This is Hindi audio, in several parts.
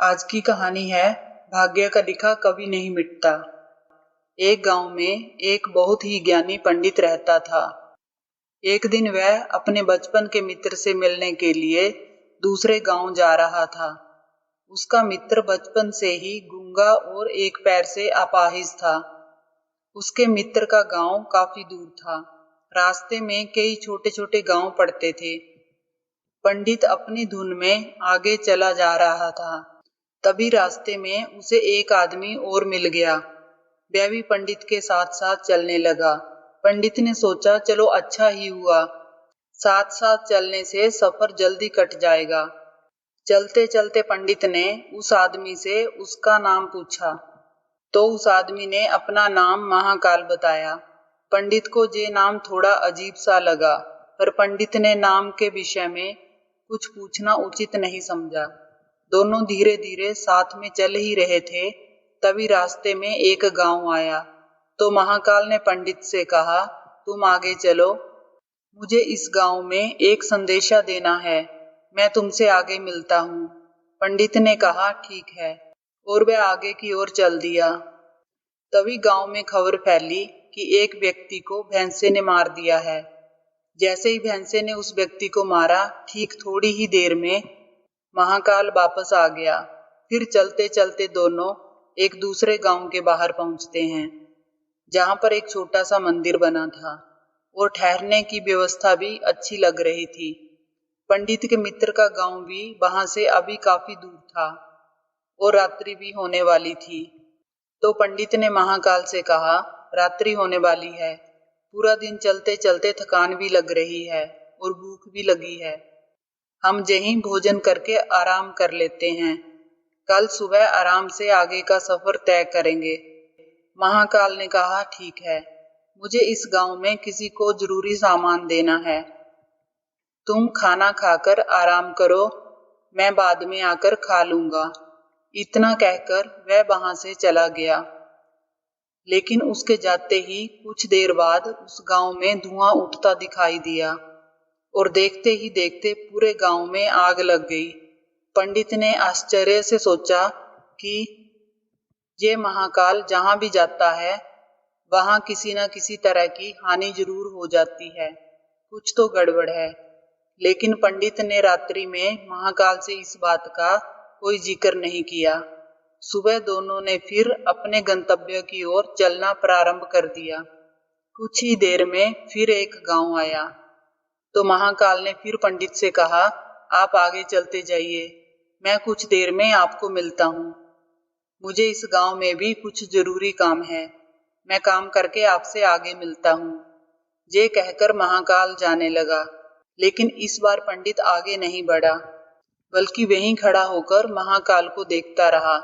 आज की कहानी है भाग्य का लिखा कभी नहीं मिटता। एक गांव में एक बहुत ही ज्ञानी पंडित रहता था। एक दिन वह अपने बचपन के मित्र से मिलने के लिए दूसरे गांव जा रहा था। उसका मित्र बचपन से ही गूंगा और एक पैर से अपाहिज था। उसके मित्र का गांव काफी दूर था। रास्ते में कई छोटे छोटे गांव पड़ते थे। पंडित अपनी धुन में आगे चला जा रहा था। तभी रास्ते में उसे एक आदमी और मिल गया। वह भी पंडित के साथ साथ चलने लगा। पंडित ने सोचा, चलो अच्छा ही हुआ, साथ साथ चलने से सफर जल्दी कट जाएगा। चलते चलते पंडित ने उस आदमी से उसका नाम पूछा तो उस आदमी ने अपना नाम महाकाल बताया। पंडित को ये नाम थोड़ा अजीब सा लगा, पर पंडित ने नाम के विषय में कुछ पूछना उचित नहीं समझा। दोनों धीरे धीरे साथ में चल ही रहे थे। तभी रास्ते में एक गांव आया तो महाकाल ने पंडित से कहा, तुम आगे चलो, मुझे इस गांव में एक संदेशा देना है, मैं तुमसे आगे मिलता हूँ। पंडित ने कहा, ठीक है, और वह आगे की ओर चल दिया। तभी गांव में खबर फैली कि एक व्यक्ति को भैंसे ने मार दिया है। जैसे ही भैंसे ने उस व्यक्ति को मारा, ठीक थोड़ी ही देर में महाकाल वापस आ गया। फिर चलते चलते दोनों एक दूसरे गांव के बाहर पहुंचते हैं, जहां पर एक छोटा सा मंदिर बना था और ठहरने की व्यवस्था भी अच्छी लग रही थी। पंडित के मित्र का गांव भी वहां से अभी काफी दूर था और रात्रि भी होने वाली थी। तो पंडित ने महाकाल से कहा, रात्रि होने वाली है, पूरा दिन चलते चलते थकान भी लग रही है और भूख भी लगी है, हम यहीं भोजन करके आराम कर लेते हैं, कल सुबह आराम से आगे का सफर तय करेंगे। महाकाल ने कहा, ठीक है, मुझे इस गांव में किसी को जरूरी सामान देना है, तुम खाना खाकर आराम करो, मैं बाद में आकर खा लूंगा। इतना कहकर वह वहां से चला गया। लेकिन उसके जाते ही कुछ देर बाद उस गांव में धुआं उठता दिखाई दिया और देखते ही देखते पूरे गांव में आग लग गई। पंडित ने आश्चर्य से सोचा कि ये महाकाल जहां भी जाता है वहां किसी न किसी तरह की हानि जरूर हो जाती है, कुछ तो गड़बड़ है। लेकिन पंडित ने रात्रि में महाकाल से इस बात का कोई जिक्र नहीं किया। सुबह दोनों ने फिर अपने गंतव्य की ओर चलना प्रारंभ कर दिया। कुछ ही देर में फिर एक गांव आया तो महाकाल ने फिर पंडित से कहा, आप आगे चलते जाइए, मैं कुछ देर में आपको मिलता हूँ, मुझे इस गांव में भी कुछ जरूरी काम है, मैं काम करके आपसे आगे मिलता हूँ। ये कहकर महाकाल जाने लगा। लेकिन इस बार पंडित आगे नहीं बढ़ा, बल्कि वहीं खड़ा होकर महाकाल को देखता रहा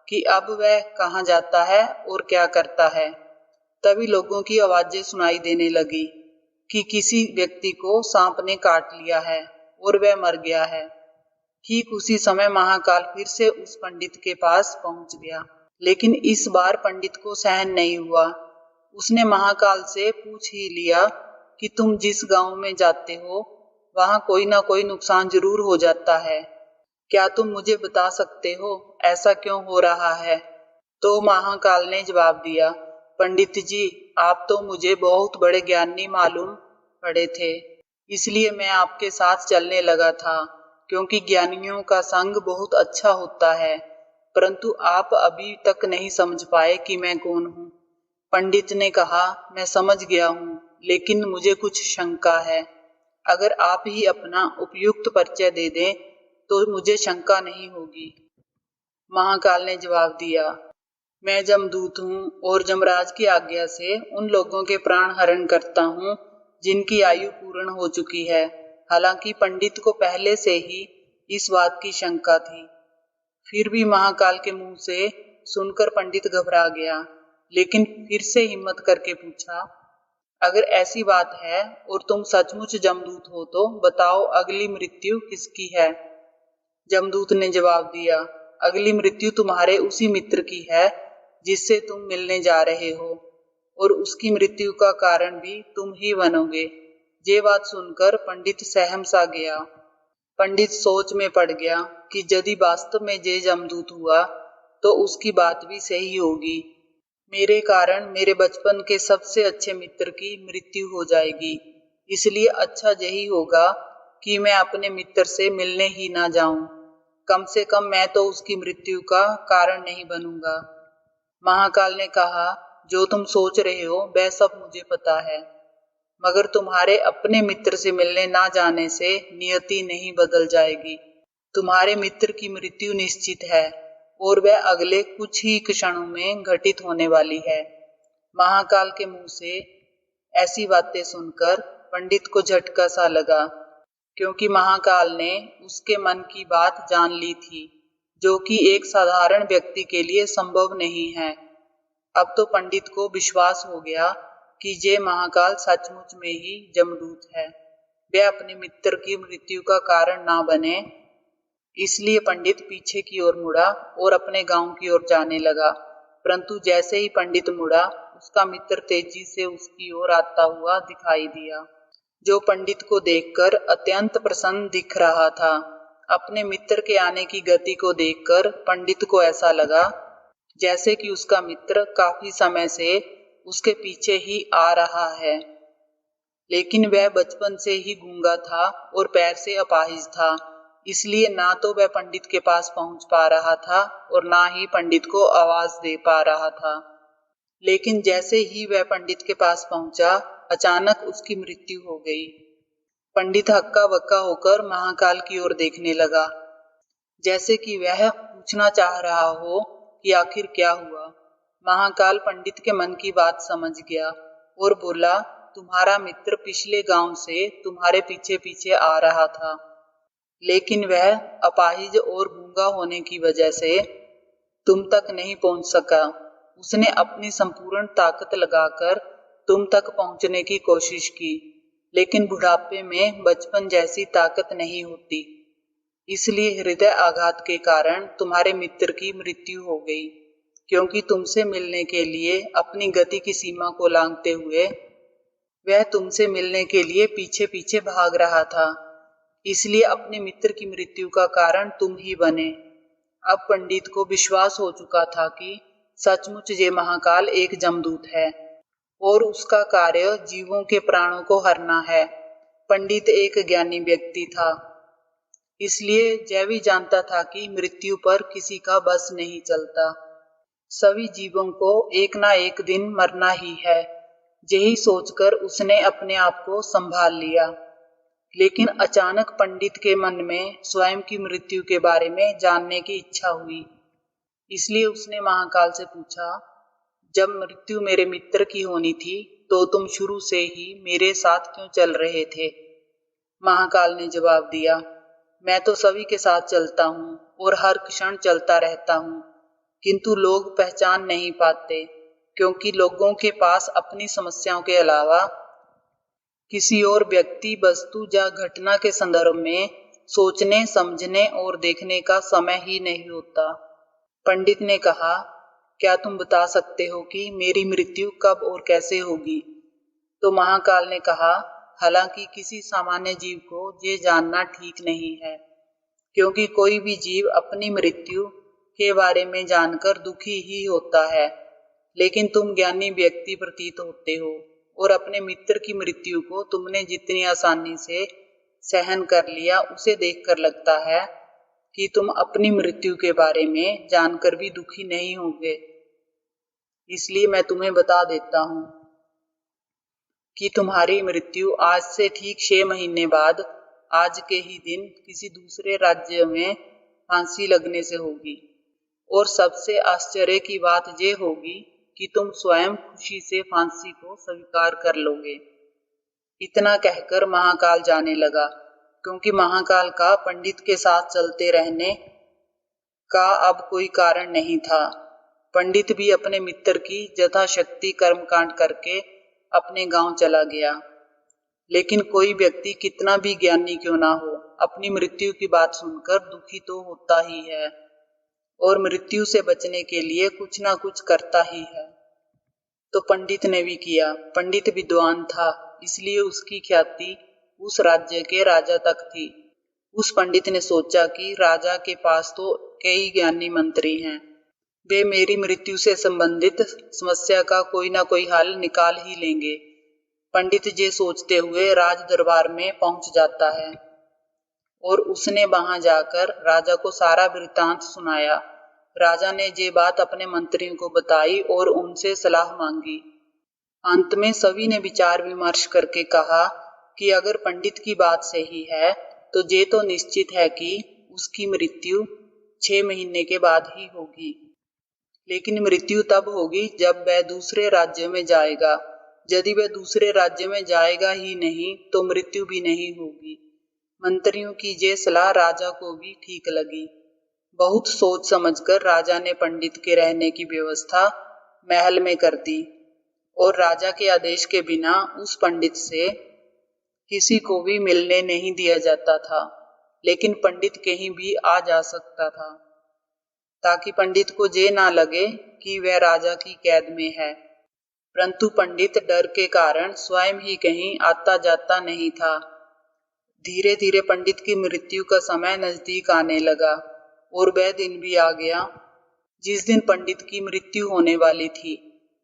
कि अब वह कहाँ जाता है और क्या करता है। तभी लोगों की आवाजें सुनाई देने लगी कि किसी व्यक्ति को सांप ने काट लिया है और वह मर गया है। ठीक उसी समय महाकाल फिर से उस पंडित के पास पहुंच गया। लेकिन इस बार पंडित को सहन नहीं हुआ। उसने महाकाल से पूछ ही लिया कि तुम जिस गांव में जाते हो वहां कोई ना कोई नुकसान जरूर हो जाता है, क्या तुम मुझे बता सकते हो ऐसा क्यों हो रहा है? तो महाकाल ने जवाब दिया, पंडित जी, आप तो मुझे बहुत बड़े ज्ञानी मालूम पड़े थे, इसलिए मैं आपके साथ चलने लगा था, क्योंकि ज्ञानियों का संग बहुत अच्छा होता है, परंतु आप अभी तक नहीं समझ पाए कि मैं कौन हूँ। पंडित ने कहा, मैं समझ गया हूँ, लेकिन मुझे कुछ शंका है, अगर आप ही अपना उपयुक्त परिचय दे दें तो मुझे शंका नहीं होगी। महाकाल ने जवाब दिया, मैं जमदूत हूँ और जमराज की आज्ञा से उन लोगों के प्राण हरण करता हूँ जिनकी आयु पूर्ण हो चुकी है। हालांकि पंडित को पहले से ही इस बात की शंका थी, फिर भी महाकाल के मुंह से सुनकर पंडित घबरा गया। लेकिन फिर से हिम्मत करके पूछा, अगर ऐसी बात है और तुम सचमुच जमदूत हो तो बताओ, अगली मृत्यु किसकी है? जमदूत ने जवाब दिया, अगली मृत्यु तुम्हारे उसी मित्र की है जिससे तुम मिलने जा रहे हो, और उसकी मृत्यु का कारण भी तुम ही बनोगे। ये बात सुनकर पंडित सहम सा गया। पंडित सोच में पड़ गया कि यदि वास्तव में ये जमदूत हुआ तो उसकी बात भी सही होगी। मेरे कारण मेरे बचपन के सबसे अच्छे मित्र की मृत्यु हो जाएगी, इसलिए अच्छा यही होगा कि मैं अपने मित्र से मिलने ही ना जाऊं। कम से कम मैं तो उसकी मृत्यु का कारण नहीं बनूंगा। महाकाल ने कहा, जो तुम सोच रहे हो वह सब मुझे पता है, मगर तुम्हारे अपने मित्र से मिलने ना जाने से नियति नहीं बदल जाएगी। तुम्हारे मित्र की मृत्यु निश्चित है और वह अगले कुछ ही क्षणों में घटित होने वाली है। महाकाल के मुंह से ऐसी बातें सुनकर पंडित को झटका सा लगा, क्योंकि महाकाल ने उसके मन की बात जान ली थी, जो कि एक साधारण व्यक्ति के लिए संभव नहीं है। अब तो पंडित को विश्वास हो गया कि ये महाकाल सचमुच में ही जमदूत है, वह अपने मित्र की मृत्यु का कारण ना बने। इसलिए पंडित पीछे की ओर मुड़ा और अपने गांव की ओर जाने लगा। परंतु जैसे ही पंडित मुड़ा, उसका मित्र तेजी से उसकी ओर आता हुआ दिखाई दिया, जो पंडित को देखकर अत्यंत प्रसन्न दिख रहा था। अपने मित्र के आने की गति को देखकर पंडित को ऐसा लगा जैसे कि उसका मित्र काफी समय से उसके पीछे ही आ रहा है। लेकिन वह बचपन से ही गूंगा था और पैर से अपाहिज था, इसलिए ना तो वह पंडित के पास पहुंच पा रहा था और ना ही पंडित को आवाज दे पा रहा था। लेकिन जैसे ही वह पंडित के पास पहुंचा, अचानक उसकी मृत्यु हो गई। पंडित हक्का बक्का होकर महाकाल की ओर देखने लगा, जैसे कि वह पूछना चाह रहा हो कि आखिर क्या हुआ। महाकाल पंडित के मन की बात समझ गया और बोला, तुम्हारा मित्र पिछले गांव से तुम्हारे पीछे पीछे आ रहा था, लेकिन वह अपाहिज और गूंगा होने की वजह से तुम तक नहीं पहुंच सका। उसने अपनी संपूर्ण ताकत लगाकर तुम तक पहुंचने की कोशिश की, लेकिन बुढ़ापे में बचपन जैसी ताकत नहीं होती, इसलिए हृदय आघात के कारण तुम्हारे मित्र की मृत्यु हो गई। क्योंकि तुमसे मिलने के लिए अपनी गति की सीमा को लांघते हुए वह तुमसे मिलने के लिए पीछे पीछे भाग रहा था, इसलिए अपने मित्र की मृत्यु का कारण तुम ही बने। अब पंडित को विश्वास हो चुका था कि सचमुच ये महाकाल एक जमदूत है और उसका कार्य जीवों के प्राणों को हरना है। पंडित एक ज्ञानी व्यक्ति था, इसलिए यह भी जानता था कि मृत्यु पर किसी का बस नहीं चलता। सभी जीवों को एक ना एक दिन मरना ही है। यही सोचकर उसने अपने आप को संभाल लिया। लेकिन अचानक पंडित के मन में स्वयं की मृत्यु के बारे में जानने की इच्छा हुई, इसलिए उसने महाकाल से पूछा, जब मृत्यु मेरे मित्र की होनी थी तो तुम शुरू से ही मेरे साथ क्यों चल रहे थे? महाकाल ने जवाब दिया, मैं तो सभी के साथ चलता हूँ और हर क्षण चलता रहता हूँ, किंतु लोग पहचान नहीं पाते, क्योंकि लोगों के पास अपनी समस्याओं के अलावा किसी और व्यक्ति, वस्तु या घटना के संदर्भ में सोचने, समझने और देखने का समय ही नहीं होता। पंडित ने कहा, क्या तुम बता सकते हो कि मेरी मृत्यु कब और कैसे होगी? तो महाकाल ने कहा, हालांकि किसी सामान्य जीव को ये जानना ठीक नहीं है, क्योंकि कोई भी जीव अपनी मृत्यु के बारे में जानकर दुखी ही होता है। लेकिन तुम ज्ञानी व्यक्ति प्रतीत होते हो और अपने मित्र की मृत्यु को तुमने जितनी आसानी से सहन कर लिया, उसे देखकर लगता है कि तुम अपनी मृत्यु के बारे में जानकर भी दुखी नहीं होंगे। इसलिए मैं तुम्हें बता देता हूँ कि तुम्हारी मृत्यु आज से ठीक 6 महीने बाद आज के ही दिन किसी दूसरे राज्य में फांसी लगने से होगी। और सबसे आश्चर्य की बात ये होगी कि तुम स्वयं खुशी से फांसी को स्वीकार कर लोगे। इतना कहकर महाकाल जाने लगा, क्योंकि महाकाल का पंडित के साथ चलते रहने का अब कोई कारण नहीं था। पंडित भी अपने मित्र की यथाशक्ति कर्मकांड करके अपने गांव चला गया। लेकिन कोई व्यक्ति कितना भी ज्ञानी क्यों ना हो, अपनी मृत्यु की बात सुनकर दुखी तो होता ही है और मृत्यु से बचने के लिए कुछ ना कुछ करता ही है। तो पंडित ने भी किया। पंडित विद्वान था, इसलिए उसकी ख्याति उस राज्य के राजा तक थी। उस पंडित ने सोचा कि राजा के पास तो कई ज्ञानी मंत्री हैं, वे मेरी मृत्यु से संबंधित समस्या का कोई ना कोई हल निकाल ही लेंगे। पंडित ये सोचते हुए राज दरबार में पहुंच जाता है और उसने वहां जाकर राजा को सारा वृत्तांत सुनाया। राजा ने ये बात अपने मंत्रियों को बताई और उनसे सलाह मांगी। अंत में सभी ने विचार विमर्श करके कहा कि अगर पंडित की बात सही है तो ये तो निश्चित है कि उसकी मृत्यु 6 महीने के बाद ही होगी। लेकिन मृत्यु तब होगी जब वह दूसरे राज्य में जाएगा। यदि वह दूसरे राज्य में जाएगा ही नहीं तो मृत्यु भी नहीं होगी। मंत्रियों की ये सलाह राजा को भी ठीक लगी। बहुत सोच समझकर राजा ने पंडित के रहने की व्यवस्था महल में कर दी और राजा के आदेश के बिना उस पंडित से किसी को भी मिलने नहीं दिया जाता था। लेकिन पंडित कहीं भी आ जा सकता था ताकि पंडित को ये ना लगे कि वह राजा की कैद में है। परंतु पंडित डर के कारण स्वयं ही कहीं आता जाता नहीं था। धीरे धीरे पंडित की मृत्यु का समय नजदीक आने लगा और वह दिन भी आ गया जिस दिन पंडित की मृत्यु होने वाली थी।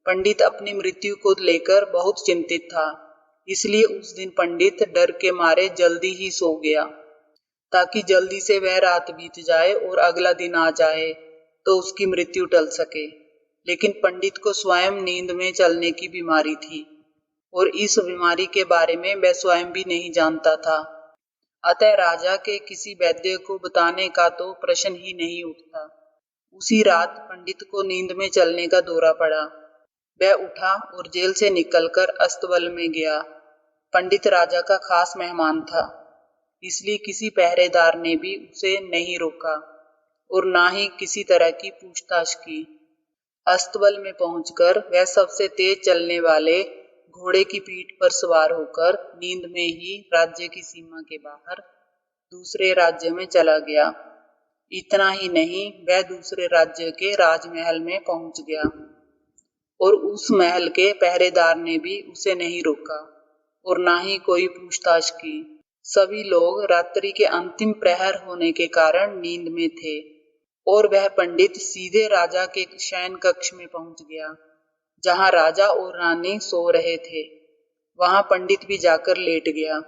पंडित अपनी मृत्यु को लेकर बहुत चिंतित था, इसलिए उस दिन पंडित डर के मारे जल्दी ही सो गया ताकि जल्दी से वह रात बीत जाए और अगला दिन आ जाए तो उसकी मृत्यु टल सके। लेकिन पंडित को स्वयं नींद में चलने की बीमारी थी और इस बीमारी के बारे में वह स्वयं भी नहीं जानता था। अतः राजा के किसी वैद्य को बताने का तो प्रश्न ही नहीं उठता। उसी रात पंडित को नींद में चलने का दौरा पड़ा। वह उठा और जेल से निकलकर अस्तबल में गया। पंडित राजा का खास मेहमान था, इसलिए किसी पहरेदार ने भी उसे नहीं रोका और ना ही किसी तरह की पूछताछ की। अस्तबल में पहुंचकर वह सबसे तेज चलने वाले घोड़े की पीठ पर सवार होकर नींद में ही राज्य की सीमा के बाहर दूसरे राज्य में चला गया। इतना ही नहीं, वह दूसरे राज्य के राजमहल में पहुंच गया और उस महल के पहरेदार ने भी उसे नहीं रोका और ना ही कोई पूछताछ की। सभी लोग रात्रि के अंतिम प्रहर होने के कारण नींद में थे और वह पंडित सीधे राजा के शयन कक्ष में पहुंच गया जहां राजा और रानी सो रहे थे। वहां पंडित भी जाकर लेट गया।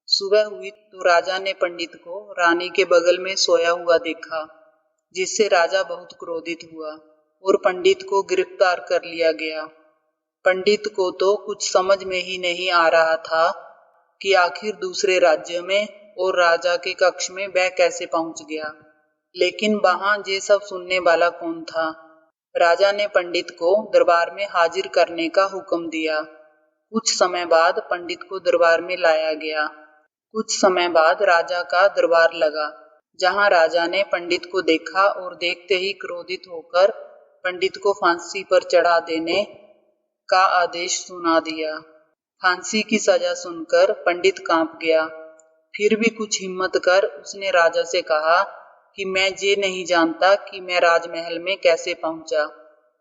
सुबह हुई तो राजा ने पंडित को रानी के बगल में सोया हुआ देखा, जिससे राजा बहुत क्रोधित हुआ और पंडित को गिरफ्तार कर लिया गया। पंडित को तो कुछ समझ में ही नहीं आ रहा था कि आखिर दूसरे राज्य में और राजा के कक्ष में वह कैसे पहुंच गया। लेकिन वहां ये सब सुनने वाला कौन था। राजा ने पंडित को दरबार में हाजिर करने का हुक्म दिया। कुछ समय बाद पंडित को दरबार में लाया गया। कुछ समय बाद राजा का दरबार लगा, जहां राजा ने पंडित को देखा और देखते ही क्रोधित होकर पंडित को फांसी पर चढ़ा देने का आदेश सुना दिया। फांसी की सजा सुनकर पंडित कांप गया। फिर भी कुछ हिम्मत कर उसने राजा से कहा कि मैं ये नहीं जानता कि मैं राजमहल में कैसे पहुंचा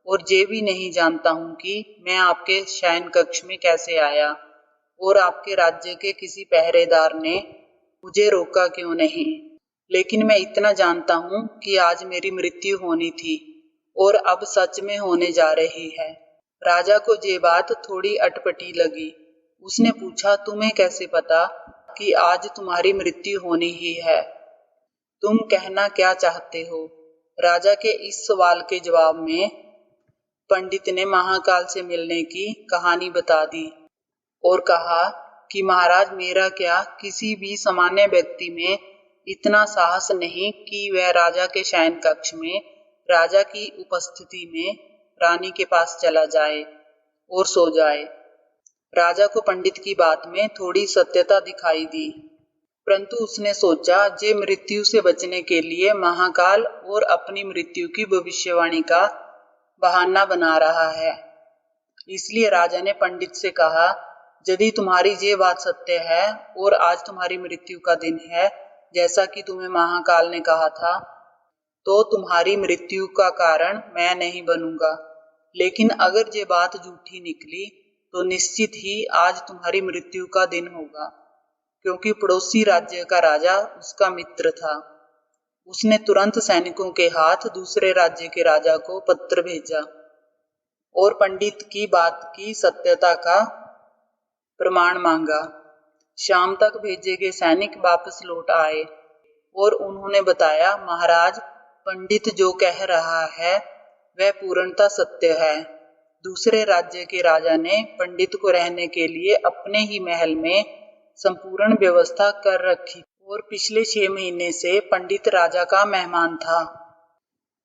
और ये भी नहीं जानता हूं कि मैं आपके शयन कक्ष में कैसे आया और आपके राज्य के किसी पहरेदार ने मुझे रोका क्यों नहीं। लेकिन मैं इतना जानता हूं कि आज मेरी मृत्यु होनी थी और अब सच में होने जा रही है। राजा को ये बात थोड़ी अटपटी लगी। उसने पूछा, तुम्हें कैसे पता कि आज तुम्हारी मृत्यु होनी ही है? तुम कहना क्या चाहते हो? राजा के इस सवाल के जवाब में पंडित ने महाकाल से मिलने की कहानी बता दी और कहा कि महाराज, मेरा क्या किसी भी सामान्य व्यक्ति में इतना साहस नहीं कि वह राजा के शयन कक्ष में राजा की उपस्थिति में रानी के पास चला जाए और सो जाए। राजा को पंडित की बात में थोड़ी सत्यता दिखाई दी, परंतु उसने सोचा जे मृत्यु से बचने के लिए महाकाल और अपनी मृत्यु की भविष्यवाणी का बहाना बना रहा है। इसलिए राजा ने पंडित से कहा, यदि तुम्हारी ये बात सत्य है और आज तुम्हारी मृत्यु का दिन है जैसा कि तुम्हें महाकाल ने कहा था, तो तुम्हारी मृत्यु का कारण मैं नहीं बनूंगा। लेकिन अगर ये बात झूठी निकली तो निश्चित ही आज तुम्हारी मृत्यु का दिन होगा। क्योंकि पड़ोसी राज्य का राजा उसका मित्र था। उसने तुरंत सैनिकों के हाथ दूसरे राज्य के राजा को पत्र भेजा और पंडित की बात की सत्यता का प्रमाण मांगा। शाम तक भेजे गए सैनिक वापस लौट आए और उन्होंने बताया, महाराज, पंडित जो कह रहा है वह पूर्णतः सत्य है। दूसरे राज्य के राजा ने पंडित को रहने के लिए अपने ही महल में संपूर्ण व्यवस्था कर रखी और पिछले 6 महीने से पंडित राजा का मेहमान था।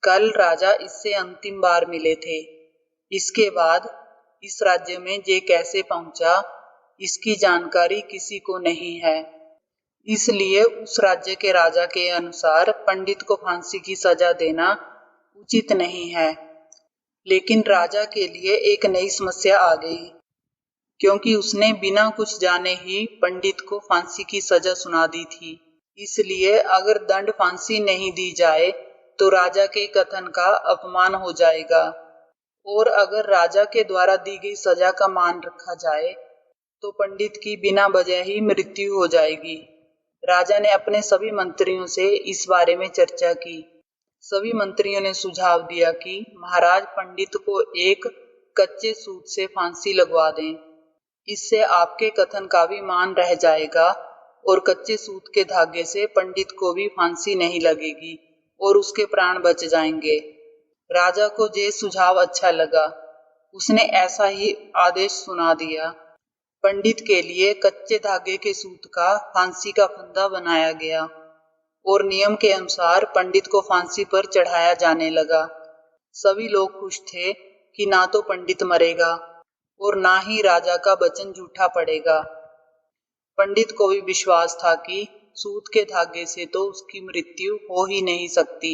कल राजा इससे अंतिम बार मिले थे। इसके बाद इस राज्य में ये कैसे पहुंचा, इसकी जानकारी किसी को नहीं है। इसलिए उस राज्य के राजा के अनुसार पंडित को फांसी की सजा देना उचित नहीं है। लेकिन राजा के लिए एक नई समस्या आ गई, क्योंकि उसने बिना कुछ जाने ही पंडित को फांसी की सजा सुना दी थी। इसलिए अगर दंड फांसी नहीं दी जाए तो राजा के कथन का अपमान हो जाएगा, और अगर राजा के द्वारा दी गई सजा का मान रखा जाए तो पंडित की बिना वजह ही मृत्यु हो जाएगी। राजा ने अपने सभी मंत्रियों से इस बारे में चर्चा की। सभी मंत्रियों ने सुझाव दिया कि महाराज, पंडित को एक कच्चे सूत से फांसी लगवा दें। इससे आपके कथन का भी मान रह जाएगा और कच्चे सूत के धागे से पंडित को भी फांसी नहीं लगेगी और उसके प्राण बच जाएंगे। राजा को ये सुझाव अच्छा लगा। उसने ऐसा ही आदेश सुना दिया। पंडित के लिए कच्चे धागे के सूत का फांसी का फंदा बनाया गया और नियम के अनुसार पंडित को फांसी पर चढ़ाया जाने लगा। सभी लोग खुश थे कि ना तो पंडित मरेगा और ना ही राजा का वचन झूठा पड़ेगा। पंडित को भी विश्वास था कि सूत के धागे से तो उसकी मृत्यु हो ही नहीं सकती,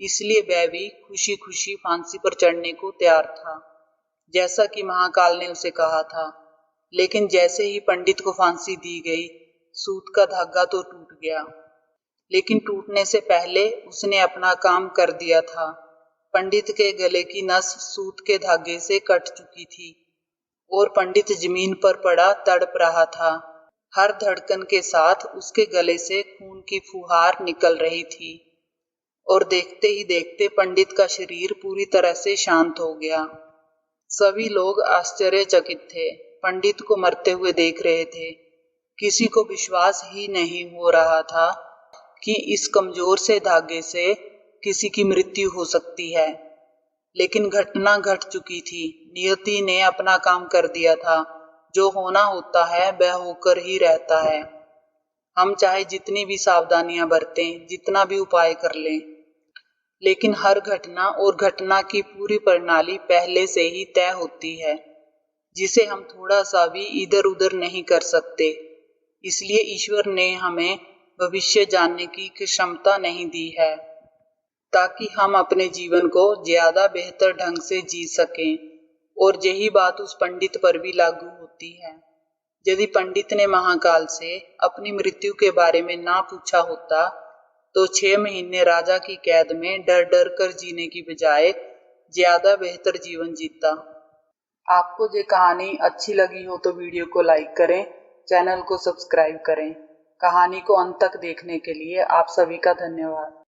इसलिए वह भी खुशी खुशी फांसी पर चढ़ने को तैयार था, जैसा कि महाकाल ने उसे कहा था। लेकिन जैसे ही पंडित को फांसी दी गई, सूत का धागा तो टूट गया, लेकिन टूटने से पहले उसने अपना काम कर दिया था। पंडित के गले की नस सूत के धागे से कट चुकी थी और पंडित जमीन पर पड़ा तड़प रहा था। हर धड़कन के साथ उसके गले से खून की फुहार निकल रही थी और देखते ही देखते पंडित का शरीर पूरी तरह से शांत हो गया। सभी लोग आश्चर्यचकित थे, पंडित को मरते हुए देख रहे थे। किसी को विश्वास ही नहीं हो रहा था कि इस कमजोर से धागे से किसी की मृत्यु हो सकती है। लेकिन घटना घट चुकी थी। नियति ने अपना काम कर दिया था। जो होना होता है वह होकर ही रहता है। हम चाहे जितनी भी सावधानियां बरतें, जितना भी उपाय कर लें, लेकिन हर घटना और घटना की पूरी प्रणाली पहले से ही तय होती है, जिसे हम थोड़ा सा भी इधर उधर नहीं कर सकते। इसलिए ईश्वर ने हमें भविष्य जानने की क्षमता नहीं दी है, ताकि हम अपने जीवन को ज्यादा बेहतर ढंग से जी सकें। और यही बात उस पंडित पर भी लागू होती है। यदि पंडित ने महाकाल से अपनी मृत्यु के बारे में ना पूछा होता तो 6 महीने राजा की कैद में डर डर कर जीने की बजाय ज्यादा बेहतर जीवन जीता। आपको ये कहानी अच्छी लगी हो तो वीडियो को लाइक करें, चैनल को सब्सक्राइब करें। कहानी को अंत तक देखने के लिए आप सभी का धन्यवाद।